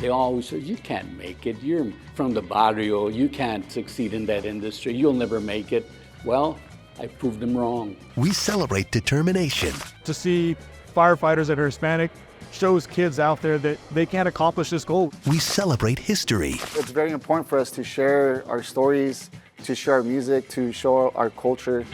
They always said, you can't make it. You're from the barrio. You can't succeed in that industry. You'll never make it. Well, I proved them wrong. We celebrate determination. To see firefighters that are Hispanic shows kids out there that they can accomplish this goal. We celebrate history. It's very important for us to share our stories, to share our music, to show our culture.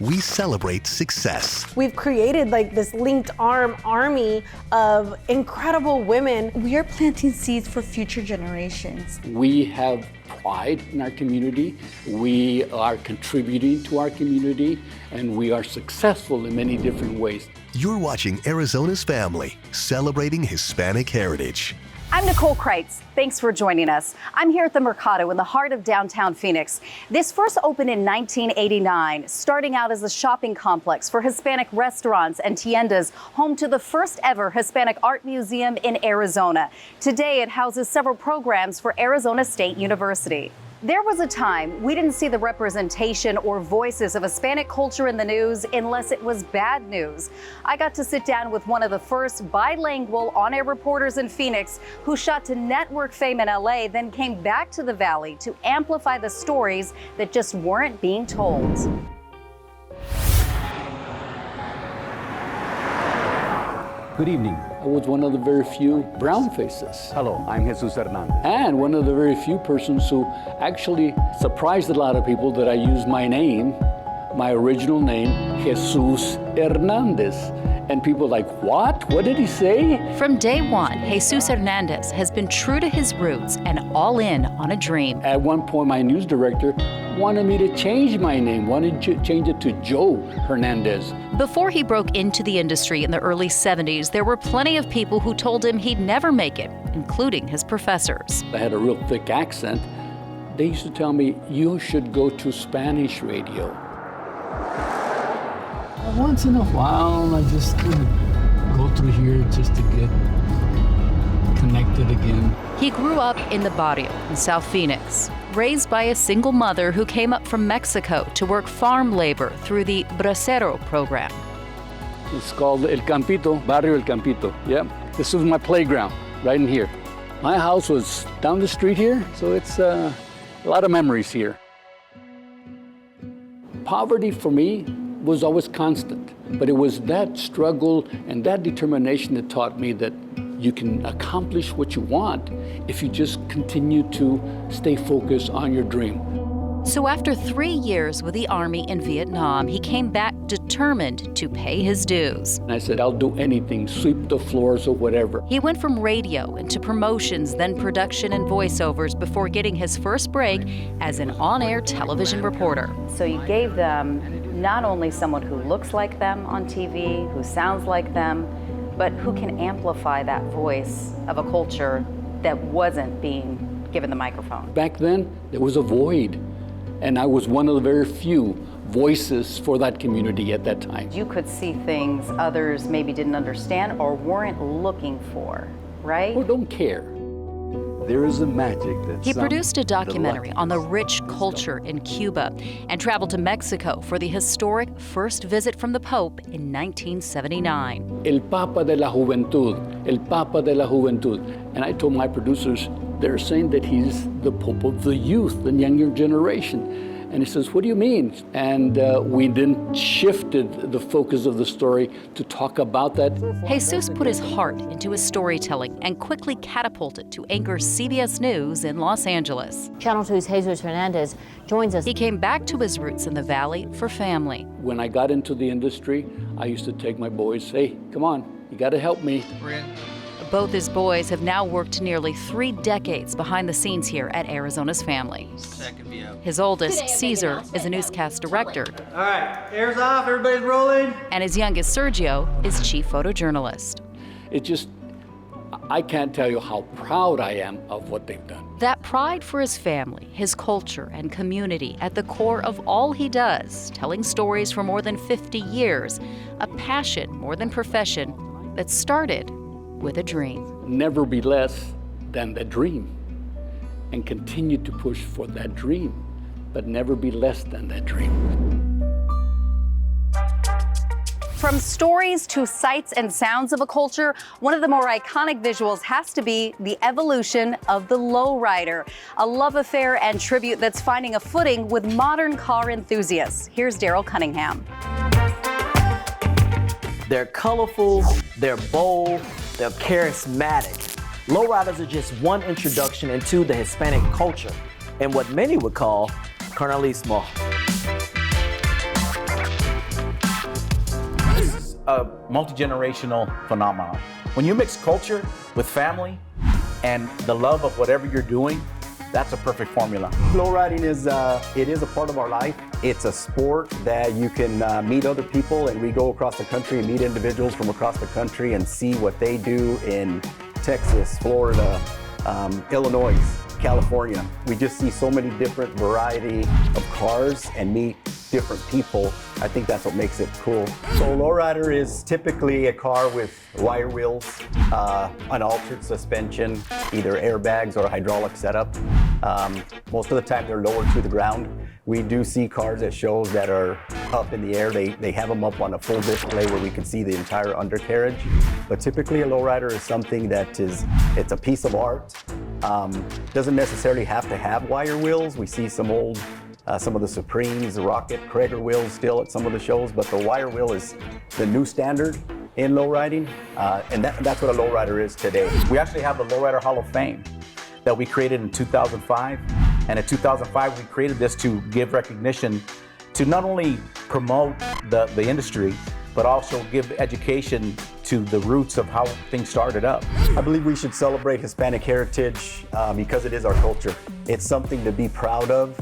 We celebrate success. We've created like this linked arm army of incredible women. We are planting seeds for future generations. We have pride in our community. We are contributing to our community, and we are successful in many different ways. You're watching Arizona's Family, celebrating Hispanic heritage. I'm Nicole Kreitz. Thanks for joining us. I'm here at the Mercado in the heart of downtown Phoenix. This first opened in 1989, starting out as a shopping complex for Hispanic restaurants and tiendas, home to the first ever Hispanic art museum in Arizona. Today, it houses several programs for Arizona State University. There was a time we didn't see the representation or voices of Hispanic culture in the news unless it was bad news. I got to sit down with one of the first bilingual on-air reporters in Phoenix who shot to network fame in LA, then came back to the Valley to amplify the stories that just weren't being told. Good evening. I was one of the very few brown faces. Hello, I'm Jesus Hernandez. And one of the very few persons who actually surprised a lot of people that I used my name, my original name, Jesus Hernandez. And people like, what? What did he say? From day one, Jesus Hernandez has been true to his roots and all in on a dream. At one point, my news director wanted me to change my name, wanted to change it to Joe Hernandez. Before he broke into the industry in the early 70s, there were plenty of people who told him he'd never make it, including his professors. I had a real thick accent. They used to tell me, you should go to Spanish radio. Once in a while, I just go through here just to get connected again. He grew up in the barrio in South Phoenix, raised by a single mother who came up from Mexico to work farm labor through the Bracero program. It's called El Campito, Barrio El Campito. Yeah, this was my playground, right in here. My house was down the street here, so it's a lot of memories here. Poverty for me was always constant, but it was that struggle and that determination that taught me that you can accomplish what you want if you just continue to stay focused on your dream. So after 3 years with the Army in Vietnam, he came back determined to pay his dues. And I said, I'll do anything, sweep the floors or whatever. He went from radio into promotions, then production and voiceovers before getting his first break as an on-air television reporter. So you gave them not only someone who looks like them on TV, who sounds like them, but who can amplify that voice of a culture that wasn't being given the microphone. Back then, there was a void, and I was one of the very few voices for that community at that time. You could see things others maybe didn't understand or weren't looking for, right? Or don't care. There is a magic that's He produced a documentary on the rich culture in Cuba and traveled to Mexico for the historic first visit from the Pope in 1979. El Papa de la Juventud, El Papa de la Juventud. And I told my producers, they're saying that he's the Pope of the youth, the younger generation. And he says, what do you mean? And we then shifted the focus of the story to talk about that. Jesus put his heart into his storytelling and quickly catapulted to anchor CBS News in Los Angeles. Channel 2's Jesus Hernandez joins us. He came back to his roots in the Valley for family. When I got into the industry, I used to take my boys, hey, come on, you gotta help me. Both his boys have now worked nearly 3 decades behind the scenes here at Arizona's Family. His oldest, Caesar, is a newscast director. All right, air's off, everybody's rolling. And his youngest, Sergio, is chief photojournalist. I can't tell you how proud I am of what they've done. That pride for his family, his culture, and community at the core of all he does, telling stories for more than 50 years, a passion more than profession that started with a dream. Never be less than the dream, and continue to push for that dream, but never be less than that dream. From stories to sights and sounds of a culture, one of the more iconic visuals has to be the evolution of the Lowrider, a love affair and tribute that's finding a footing with modern car enthusiasts. Here's Daryl Cunningham. They're colorful, they're bold, they're charismatic. Lowriders are just one introduction into the Hispanic culture and what many would call carnalismo. This is a multi-generational phenomenon. When you mix culture with family and the love of whatever you're doing, that's a perfect formula. Lowriding is a part of our life. It's a sport that you can meet other people, and we go across the country and meet individuals from across the country and see what they do in Texas, Florida, Illinois, California. We just see so many different variety of cars and meet different people. I think that's what makes it cool. So Lowrider is typically a car with wire wheels, an altered suspension, either airbags or a hydraulic setup. Most of the time they're lower to the ground. We do see cars at shows that are up in the air. They have them up on a full display where we can see the entire undercarriage. But typically a lowrider is something that it's a piece of art. Doesn't necessarily have to have wire wheels. We see some old, some of the Supremes, the Rocket, Krager wheels still at some of the shows, but the wire wheel is the new standard in lowriding, and that's what a lowrider is today. We actually have the Lowrider Hall of Fame that we created in 2005. And in 2005, we created this to give recognition to not only promote the industry, but also give education to the roots of how things started up. I believe we should celebrate Hispanic heritage because it is our culture. It's something to be proud of.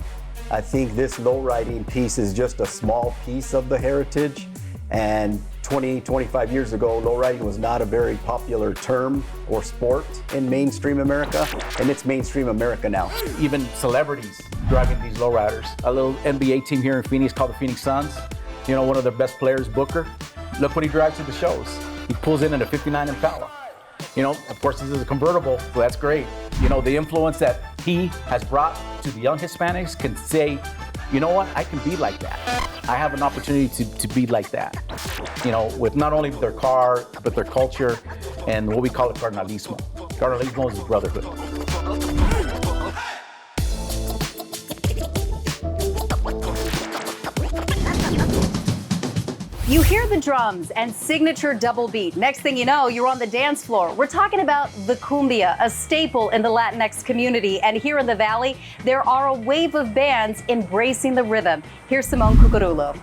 I think this lowriding piece is just a small piece of the heritage. And 25 years ago, lowriding was not a very popular term or sport in mainstream America, and it's mainstream America now. Even celebrities driving these lowriders. A little NBA team here in Phoenix called the Phoenix Suns. You know, one of their best players, Booker. Look what he drives to the shows. He pulls in a 59 Impala. You know, of course, this is a convertible, so that's great. You know, the influence that he has brought to the young Hispanics can say, you know what, I can be like that. I have an opportunity to be like that. You know, with not only their car, but their culture and what we call it carnalismo. Carnalismo is brotherhood. You hear the drums and signature double beat. Next thing you know, you're on the dance floor. We're talking about the cumbia, a staple in the Latinx community. And here in the Valley, there are a wave of bands embracing the rhythm. Here's Simone Cucurulo.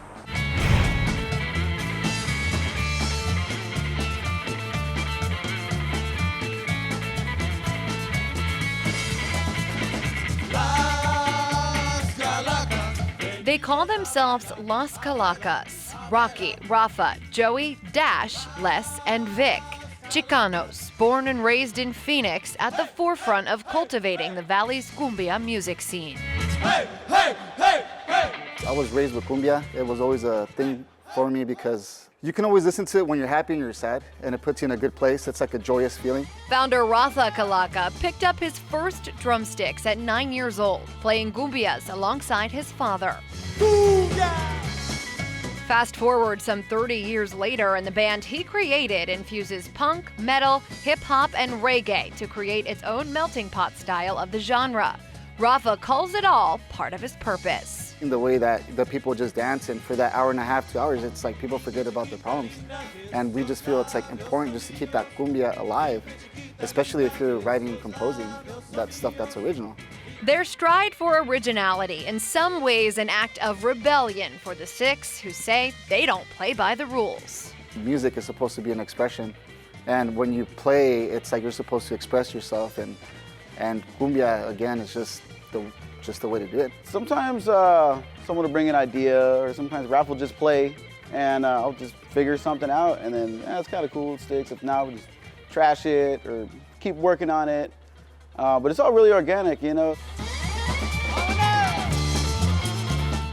They call themselves Las Calacas. Rocky, Rafa, Joey, Dash, Les, and Vic. Chicanos, born and raised in Phoenix, at the forefront of cultivating the Valley's cumbia music scene. Hey, hey, hey, hey! I was raised with cumbia. It was always a thing for me because you can always listen to it when you're happy and you're sad, and it puts you in a good place. It's like a joyous feeling. Founder Rafa Calaca picked up his first drumsticks at 9 years old, playing cumbias alongside his father. Fast forward some 30 years later, and the band he created infuses punk, metal, hip-hop, and reggae to create its own melting pot style of the genre. Rafa calls it all part of his purpose. The way that the people just dance, and for that hour and a half, 2 hours, it's like people forget about their problems. And we just feel it's like important just to keep that cumbia alive, especially if you're writing and composing that stuff that's original. Their stride for originality, in some ways an act of rebellion for the six who say they don't play by the rules. Music is supposed to be an expression, and when you play, it's like you're supposed to express yourself, and cumbia, again, is just the way to do it. Sometimes someone will bring an idea, or sometimes Raph will just play, and I'll just figure something out, and then it's kind of cool, it sticks. If not, we'll just trash it or keep working on it. But it's all really organic, you know.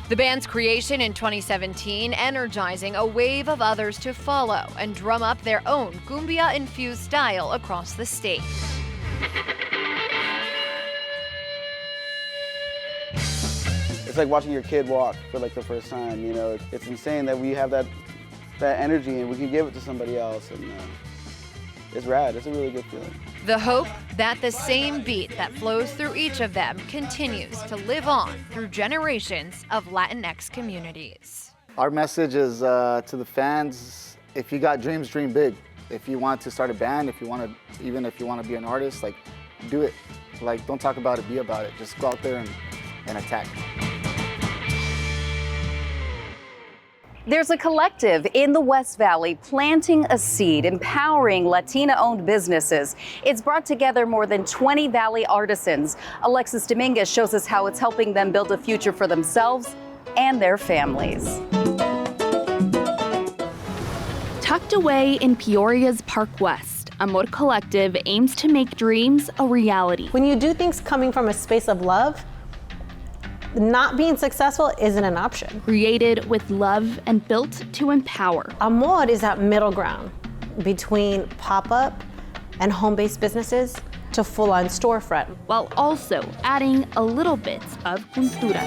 The band's creation in 2017 energizing a wave of others to follow and drum up their own cumbia-infused style across the state. It's like watching your kid walk for like the first time, you know. It's insane that we have that that energy and we can give it to somebody else. And it's rad. It's a really good feeling. The hope that the same beat that flows through each of them continues to live on through generations of Latinx communities. Our message is to the fans, if you got dreams, dream big. If you want to start a band, even if you want to be an artist, like, do it. Like, don't talk about it, be about it. Just go out there and attack. There's a collective in the West Valley planting a seed, empowering Latina-owned businesses. It's brought together more than 20 Valley artisans. Alexis Dominguez shows us how it's helping them build a future for themselves and their families. Tucked away in Peoria's Park West, Amor Collective aims to make dreams a reality. When you do things coming from a space of love, not being successful isn't an option. Created with love and built to empower. Amor is that middle ground between pop-up and home-based businesses to full-on storefront, while also adding a little bit of cultura.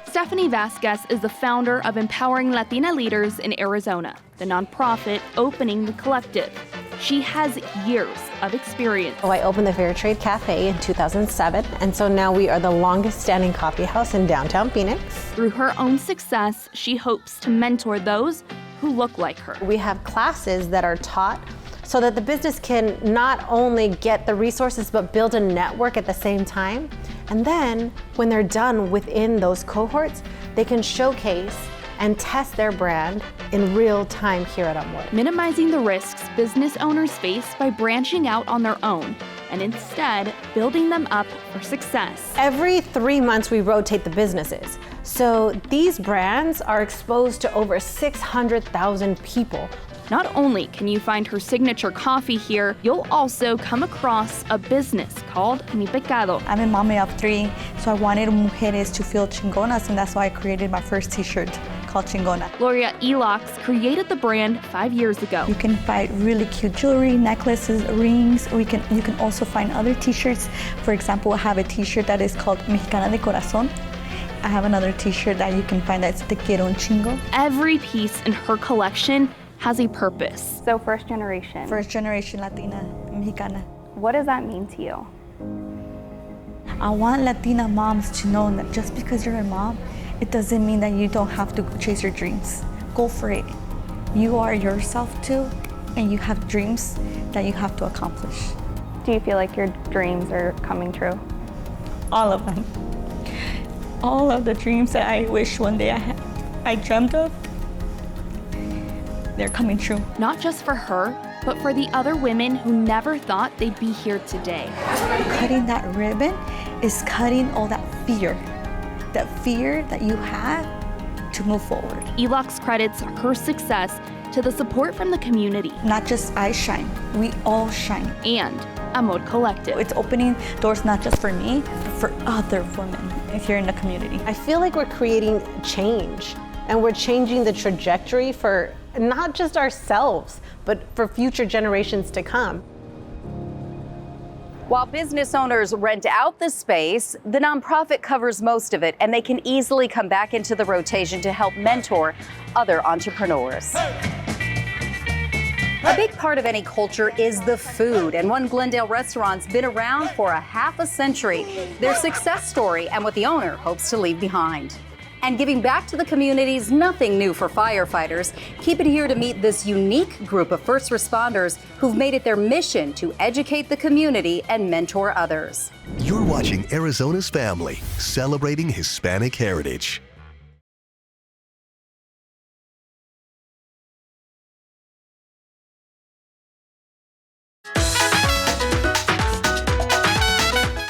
Stephanie Vasquez is the founder of Empowering Latina Leaders in Arizona, the nonprofit opening the collective. She has years of experience. I opened the Fair Trade Cafe in 2007, and so now we are the longest standing coffee house in downtown Phoenix. Through her own success, she hopes to mentor those who look like her. We have classes that are taught so that the business can not only get the resources, but build a network at the same time. And then when they're done within those cohorts, they can showcase and test their brand in real time here at Amor. Minimizing the risks business owners face by branching out on their own and instead building them up for success. Every 3 months we rotate the businesses. So these brands are exposed to over 600,000 people. Not only can you find her signature coffee here, you'll also come across a business called Mi Pecado. I'm a mommy of 3, so I wanted mujeres to feel chingonas, and that's why I created my first t-shirt called Chingona. Gloria Elox created the brand 5 years ago. You can find really cute jewelry, necklaces, rings, or you can also find other t-shirts. For example, I have a t-shirt that is called Mexicana de Corazón. I have another t-shirt that you can find that's Te Quiero un Chingo. Every piece in her collection has a purpose. So first generation. First generation Latina, Mexicana. What does that mean to you? I want Latina moms to know that just because you're a mom, it doesn't mean that you don't have to chase your dreams. Go for it. You are yourself too, and you have dreams that you have to accomplish. Do you feel like your dreams are coming true? All of them. All of the dreams that I wish one day I dreamt of, they're coming true. Not just for her, but for the other women who never thought they'd be here today. Cutting that ribbon is cutting all that fear that you have to move forward. Elox credits her success to the support from the community. Not just I shine, we all shine. And Amor Collective. It's opening doors not just for me, but for other women here in the community. I feel like we're creating change, and we're changing the trajectory for not just ourselves, but for future generations to come. While business owners rent out the space, the nonprofit covers most of it, and they can easily come back into the rotation to help mentor other entrepreneurs. A big part of any culture is the food, and one Glendale restaurant's been around for a half a century. Their success story and what the owner hopes to leave behind. And giving back to the community is nothing new for firefighters. Keep it here to meet this unique group of first responders who've made it their mission to educate the community and mentor others. You're watching Arizona's Family, celebrating Hispanic heritage.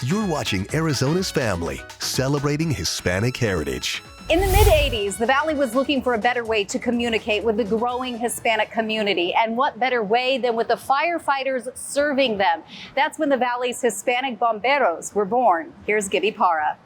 You're watching Arizona's Family, celebrating Hispanic heritage. In the mid-'80s, the Valley was looking for a better way to communicate with the growing Hispanic community. And what better way than with the firefighters serving them? That's when the Valley's Hispanic bomberos were born. Here's Gibby Parra.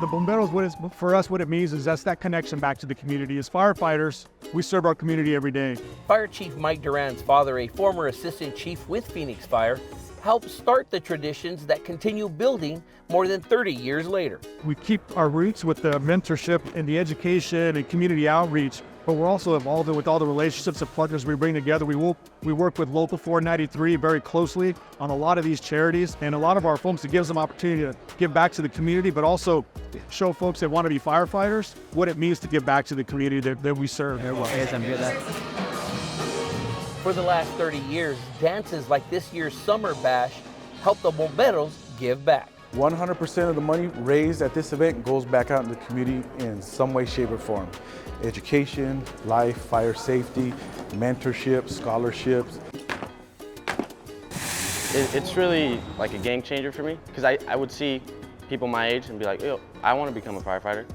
The bomberos, for us, what it means is that's that connection back to the community. As firefighters, we serve our community every day. Fire Chief Mike Duran's father, a former assistant chief with Phoenix Fire, help start the traditions that continue building more than 30 years later. We keep our roots with the mentorship and the education and community outreach, but we're also involved with all the relationships and partners we bring together. We work with Local 493 very closely on a lot of these charities, and a lot of our folks, it gives them opportunity to give back to the community, but also show folks that want to be firefighters what it means to give back to the community that we serve. For the last 30 years, dances like this year's Summer Bash help the bomberos give back. 100% of the money raised at this event goes back out in the community in some way, shape, or form. Education, life, fire safety, mentorship, scholarships. It's really like a game changer for me, because I would see people my age and be like, yo, I want to become a firefighter.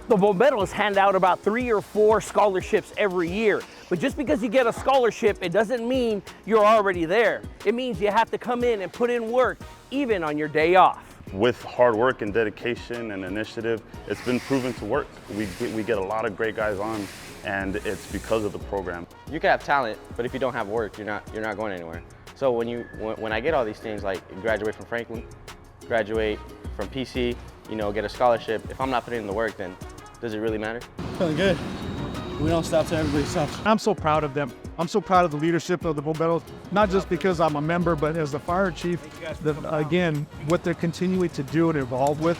The bomberos hand out about 3 or 4 scholarships every year. But just because you get a scholarship, it doesn't mean you're already there. It means you have to come in and put in work, even on your day off. With hard work and dedication and initiative, it's been proven to work. We get a lot of great guys on, and it's because of the program. You can have talent, but if you don't have work, you're not going anywhere. So when I get all these things, like graduate from Franklin, graduate from PC, get a scholarship, if I'm not putting in the work, then does it really matter? Feeling good. We don't stop till everybody stops. I'm so proud of them. I'm so proud of the leadership of the bomberos, not just because I'm a member, but as the fire chief, again, what they're continuing to do and evolve with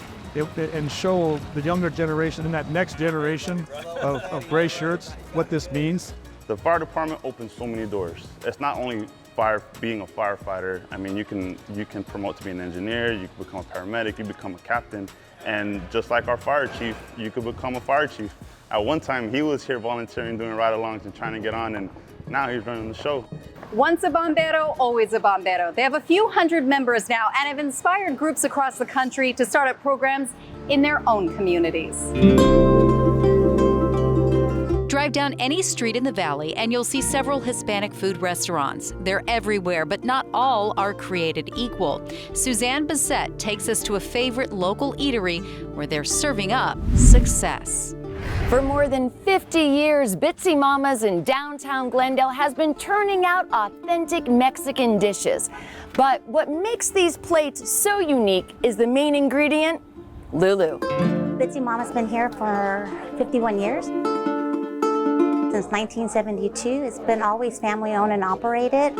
and show the younger generation and that next generation of gray shirts what this means. The fire department opens so many doors. It's not only being a firefighter. I mean, you can promote to be an engineer, you can become a paramedic, you become a captain, and just like our fire chief, you could become a fire chief. At one time, he was here volunteering, doing ride-alongs and trying to get on, and now he's running the show. Once a bombero, always a bombero. They have a few hundred members now and have inspired groups across the country to start up programs in their own communities. Drive down any street in the valley and you'll see several Hispanic food restaurants. They're everywhere, but not all are created equal. Suzanne Bissett takes us to a favorite local eatery where they're serving up success. For more than 50 years, Bitsy Mama's in downtown Glendale has been turning out authentic Mexican dishes. But what makes these plates so unique is the main ingredient, Lulu. Bitsy Mama's been here for 51 years. Since 1972, it's been always family-owned and operated.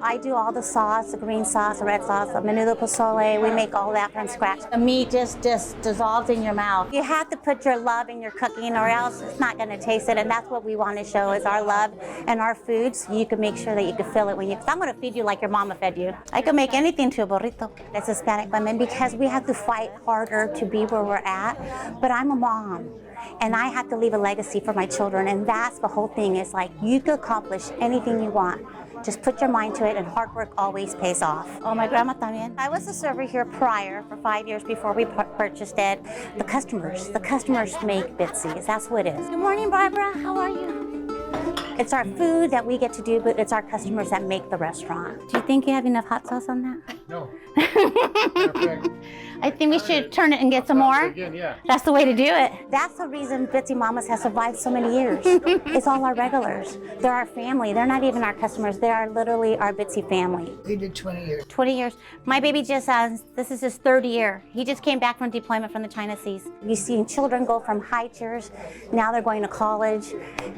I do all the sauce, the green sauce, the red sauce, the menudo pozole. We make all that from scratch. The meat just dissolves in your mouth. You have to put your love in your cooking or else it's not going to taste it. And that's what we want to show is our love and our food. So you can make sure that you can feel it when I'm going to feed you like your mama fed you. I can make anything to a burrito. It's Hispanic women because we have to fight harder to be where we're at. But I'm a mom. And I have to leave a legacy for my children. And that's the whole thing. It's like you can accomplish anything you want. Just put your mind to it, and hard work always pays off. Oh, my grandma también. I was a server here prior for 5 years before we purchased it. The customers make Bitsy's. That's what it is. Good morning, Barbara. How are you? It's our food that we get to do, but it's our customers that make the restaurant. Do you think you have enough hot sauce on that? No. I think we should turn it and get some more. Again, yeah. That's the way to do it. That's the reason Bitsy Mama's has survived so many years. It's all our regulars. They're our family. They're not even our customers. They are literally our Bitsy family. We did 20 years. 20 years. My baby just, this is his third year. He just came back from deployment from the China Seas. You've seen children go from high chairs, now they're going to college.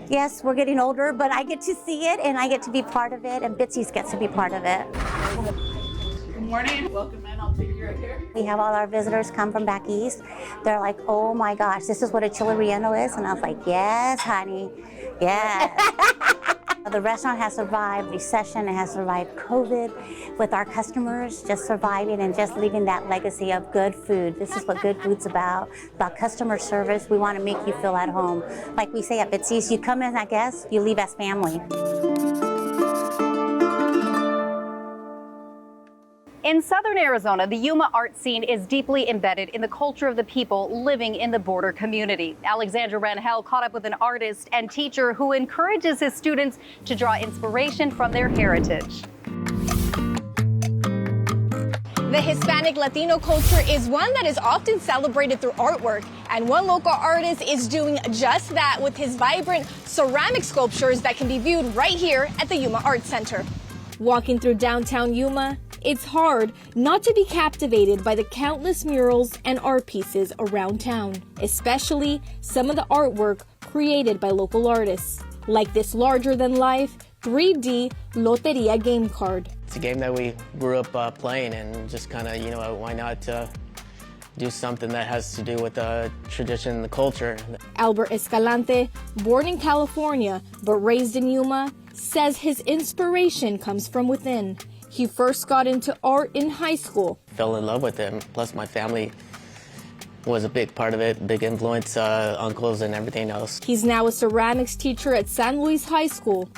Yes, we're getting older, but I get to see it and I get to be part of it, and Bitsy's gets to be part of it. Good morning. Welcome in. I'll take your hair. We have all our visitors come from back east. They're like, oh my gosh, this is what a chile relleno is? And I was like, yes, honey, yes. The restaurant has survived recession, it has survived COVID, with our customers just surviving and just leaving that legacy of good food. This is what good food's about customer service. We want to make you feel at home. Like we say at Bitsy's, you come in as guests, you leave as family. In southern Arizona, the Yuma art scene is deeply embedded in the culture of the people living in the border community. Alexandra Rangel caught up with an artist and teacher who encourages his students to draw inspiration from their heritage. The Hispanic Latino culture is one that is often celebrated through artwork, and one local artist is doing just that with his vibrant ceramic sculptures that can be viewed right here at the Yuma Art Center. Walking through downtown Yuma, it's hard not to be captivated by the countless murals and art pieces around town, especially some of the artwork created by local artists, like this larger-than-life 3D Loteria game card. It's a game that we grew up playing, and just kind of, why not do something that has to do with the tradition and the culture. Albert Escalante, born in California but raised in Yuma, says his inspiration comes from within. He first got into art in high school. Fell in love with it, plus my family was a big part of it, big influence, uncles and everything else. He's now a ceramics teacher at San Luis High School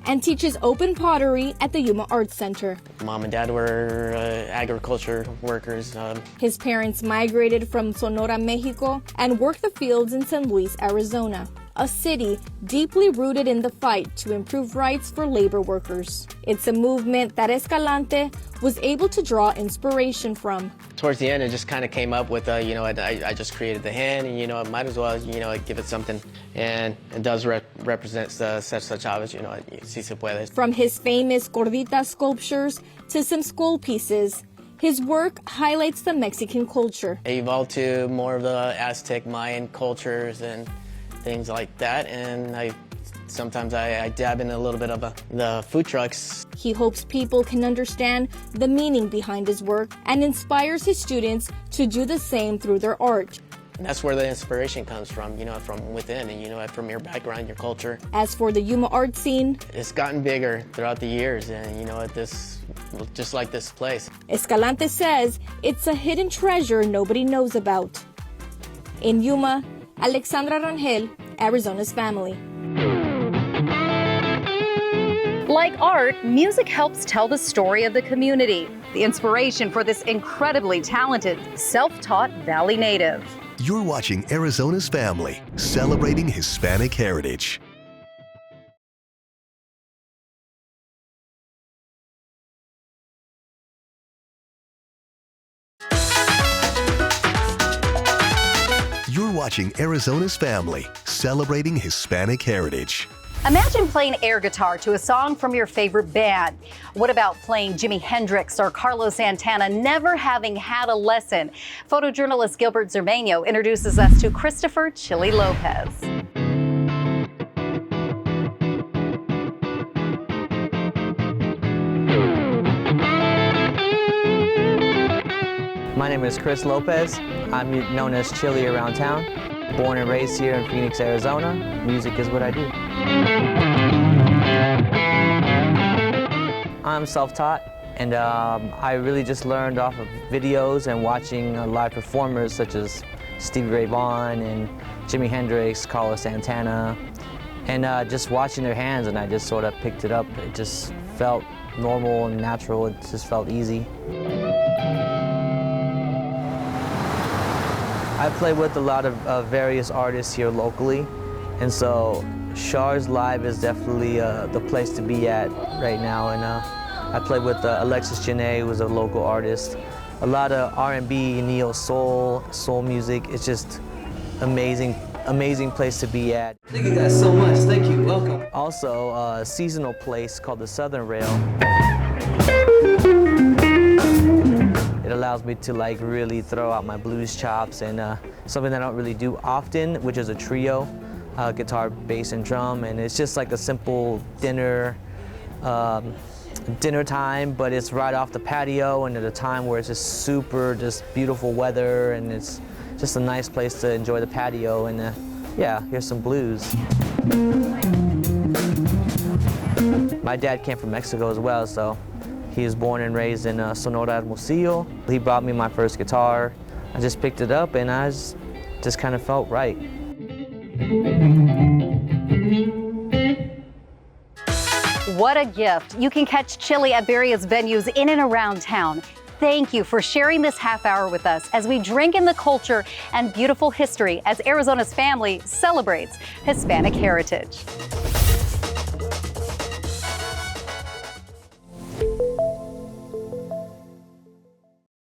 and teaches open pottery at the Yuma Arts Center. Mom and Dad were agriculture workers. His parents migrated from Sonora, Mexico, and worked the fields in San Luis, Arizona, a city deeply rooted in the fight to improve rights for labor workers. It's a movement that Escalante was able to draw inspiration from. Towards the end, it just kind of came up with, I just created the hand, and, I might as well, give it something. And it does represent such obvious, si se puede. From his famous gordita sculptures to some skull pieces, his work highlights the Mexican culture. I evolved to more of the Aztec, Mayan cultures and things like that, and sometimes I dab in a little bit of the food trucks. He hopes people can understand the meaning behind his work and inspires his students to do the same through their art. And that's where the inspiration comes from, from within and, from your background, your culture. As for the Yuma art scene, it's gotten bigger throughout the years, and, just like this place. Escalante says it's a hidden treasure nobody knows about. In Yuma, Alexandra Rangel, Arizona's Family. Like art, music helps tell the story of the community. The inspiration for this incredibly talented, self-taught Valley native. You're watching Arizona's Family, celebrating Hispanic heritage. You're watching Arizona's Family, celebrating Hispanic heritage. Imagine playing air guitar to a song from your favorite band. What about playing Jimi Hendrix or Carlos Santana, never having had a lesson? Photojournalist Gilbert Zermeño introduces us to Christopher Chili Lopez. My name is Chris Lopez. I'm known as Chili around town. Born and raised here in Phoenix, Arizona. Music is what I do. I'm self-taught, and I really just learned off of videos and watching live performers such as Stevie Ray Vaughan and Jimi Hendrix, Carlos Santana, and just watching their hands, and I just sort of picked it up. It just felt normal and natural. It just felt easy. I play with a lot of various artists here locally, and so Char's Live is definitely the place to be at right now. And I play with Alexis Janae, who's a local artist. A lot of R&B, neo soul music. It's just amazing place to be at. Thank you guys so much. Thank you. Welcome. Also, a seasonal place called the Southern Rail. It allows me to really throw out my blues chops, and something that I don't really do often, which is a trio, guitar, bass, and drum. And it's just like a simple dinner time, but it's right off the patio and at a time where it's just beautiful weather, and it's just a nice place to enjoy the patio. And yeah, here's some blues. My dad came from Mexico as well, so he was born and raised in Sonora, Hermosillo. He brought me my first guitar. I just picked it up, and I just kind of felt right. What a gift. You can catch Chili at various venues in and around town. Thank you for sharing this half hour with us as we drink in the culture and beautiful history as Arizona's Family celebrates Hispanic heritage.